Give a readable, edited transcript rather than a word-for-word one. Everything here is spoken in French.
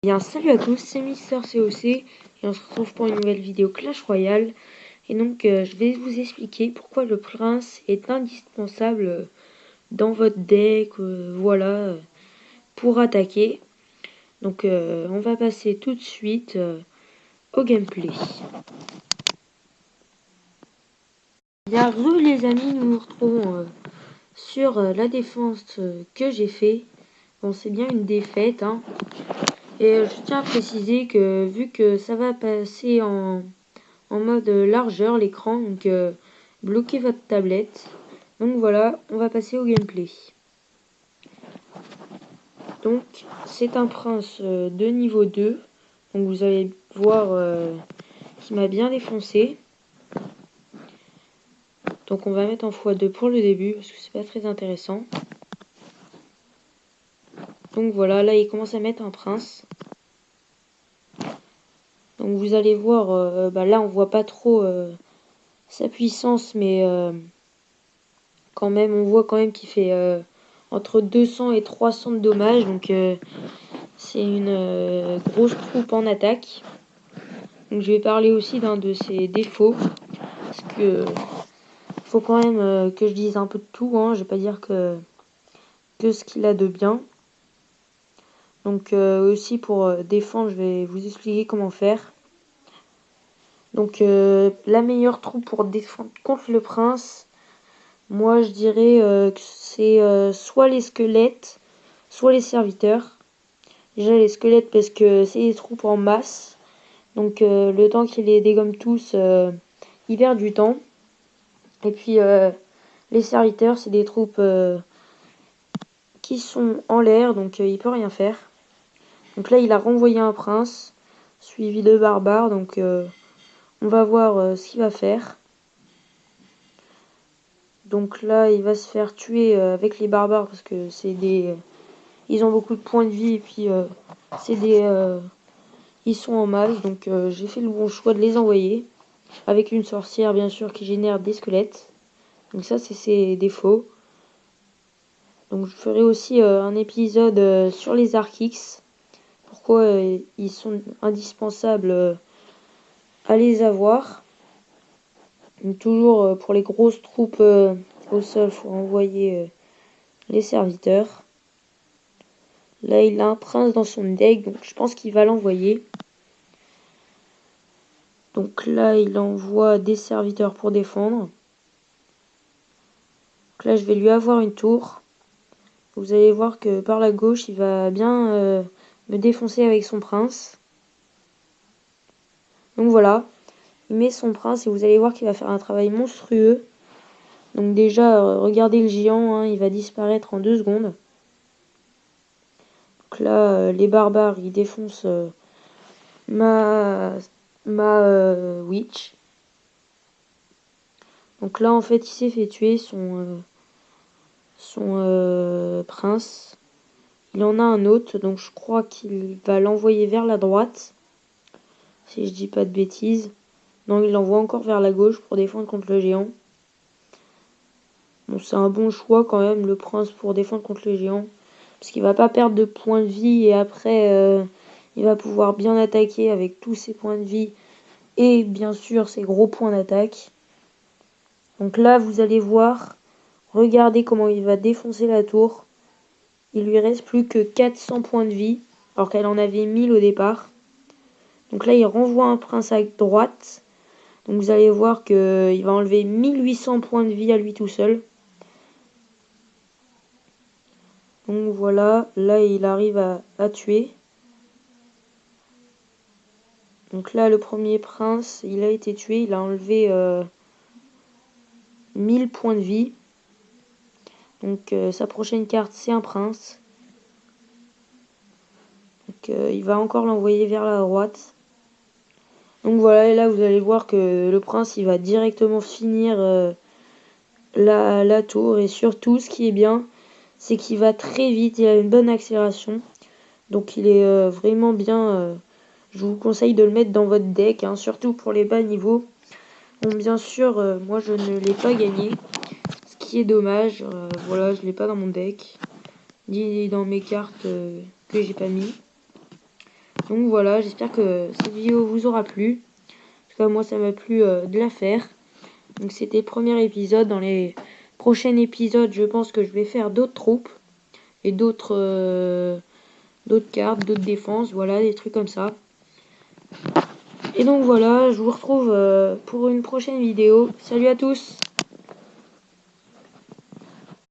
Bien, salut à tous, c'est Mister COC et on se retrouve pour une nouvelle vidéo Clash Royale. Et donc je vais vous expliquer pourquoi le prince est indispensable dans votre deck, voilà, pour attaquer. Donc on va passer tout de suite au gameplay. Bien, les amis, nous nous retrouvons sur la défense que j'ai fait. Bon, c'est bien une défaite, hein. Et je tiens à préciser que vu que ça va passer en mode largeur l'écran, donc bloquez votre tablette. Donc voilà, on va passer au gameplay. Donc c'est un prince de niveau 2, donc vous allez voir qui m'a bien défoncé. Donc on va mettre en x2 pour le début parce que c'est pas très intéressant. Donc voilà, là il commence à mettre un prince. Donc vous allez voir, là on voit pas trop sa puissance, mais quand même on voit quand même qu'il fait entre 200 et 300 de dommages, donc c'est une grosse troupe en attaque. Donc je vais parler aussi d'un de ses défauts, parce que faut quand même que je dise un peu de tout, hein. Je vais pas dire que ce qu'il a de bien. Donc aussi pour défendre, je vais vous expliquer comment faire. Donc la meilleure troupe pour défendre contre le prince, moi je dirais que c'est soit les squelettes, soit les serviteurs. Déjà les squelettes parce que c'est des troupes en masse. Donc le temps qu'il les dégomme tous, il perd du temps. Et puis les serviteurs, c'est des troupes qui sont en l'air, donc il peut rien faire. Donc là, il a renvoyé un prince, suivi de barbares. Donc on va voir ce qu'il va faire. Donc là, il va se faire tuer avec les barbares parce que c'est des... ils ont beaucoup de points de vie et puis c'est des... ils sont en masse. Donc j'ai fait le bon choix de les envoyer. Avec une sorcière, bien sûr, qui génère des squelettes. Donc ça, c'est ses défauts. Donc je ferai aussi un épisode sur les Arc-X. Pourquoi ils sont indispensables à les avoir. Donc toujours pour les grosses troupes au sol, il faut envoyer les serviteurs. Là, il a un prince dans son deck, donc je pense qu'il va l'envoyer. Donc là, il envoie des serviteurs pour défendre. Donc là, je vais lui avoir une tour. Vous allez voir que par la gauche, il va bien me défoncer avec son prince. Donc voilà, il met son prince et vous allez voir qu'il va faire un travail monstrueux. Donc déjà, regardez le géant, hein, il va disparaître en 2 secondes. Donc là, les barbares, ils défoncent ma witch. Donc là, en fait, il s'est fait tuer son prince. Il en a un autre, donc je crois qu'il va l'envoyer vers la droite. Si je dis pas de bêtises. Non, il l'envoie encore vers la gauche pour défendre contre le géant. Bon, c'est un bon choix quand même, le prince, pour défendre contre le géant. Parce qu'il va pas perdre de points de vie et après, il va pouvoir bien attaquer avec tous ses points de vie. Et bien sûr, ses gros points d'attaque. Donc là, vous allez voir, regardez comment il va défoncer la tour. Il lui reste plus que 400 points de vie, alors qu'elle en avait 1000 au départ. Donc là, il renvoie un prince à droite. Donc vous allez voir qu'il va enlever 1800 points de vie à lui tout seul. Donc voilà, là il arrive à tuer. Donc là, le premier prince, il a été tué. Il a enlevé 1000 points de vie. Donc sa prochaine carte, c'est un prince. Donc il va encore l'envoyer vers la droite. Donc voilà, et là vous allez voir que le prince, il va directement finir la tour. Et surtout, ce qui est bien, c'est qu'il va très vite. Il a une bonne accélération. Donc il est vraiment bien. Je vous conseille de le mettre dans votre deck, hein, surtout pour les bas niveaux. Bon, bien sûr, moi je ne l'ai pas gagné. Ce qui est dommage. Voilà, je l'ai pas dans mon deck. Ni dans mes cartes que j'ai pas mis. Donc voilà, j'espère que cette vidéo vous aura plu. En tout cas, moi, ça m'a plu de la faire. Donc c'était le premier épisode. Dans les prochains épisodes, je pense que je vais faire d'autres troupes et d'autres cartes, d'autres défenses, voilà, des trucs comme ça. Et donc voilà, je vous retrouve pour une prochaine vidéo. Salut à tous!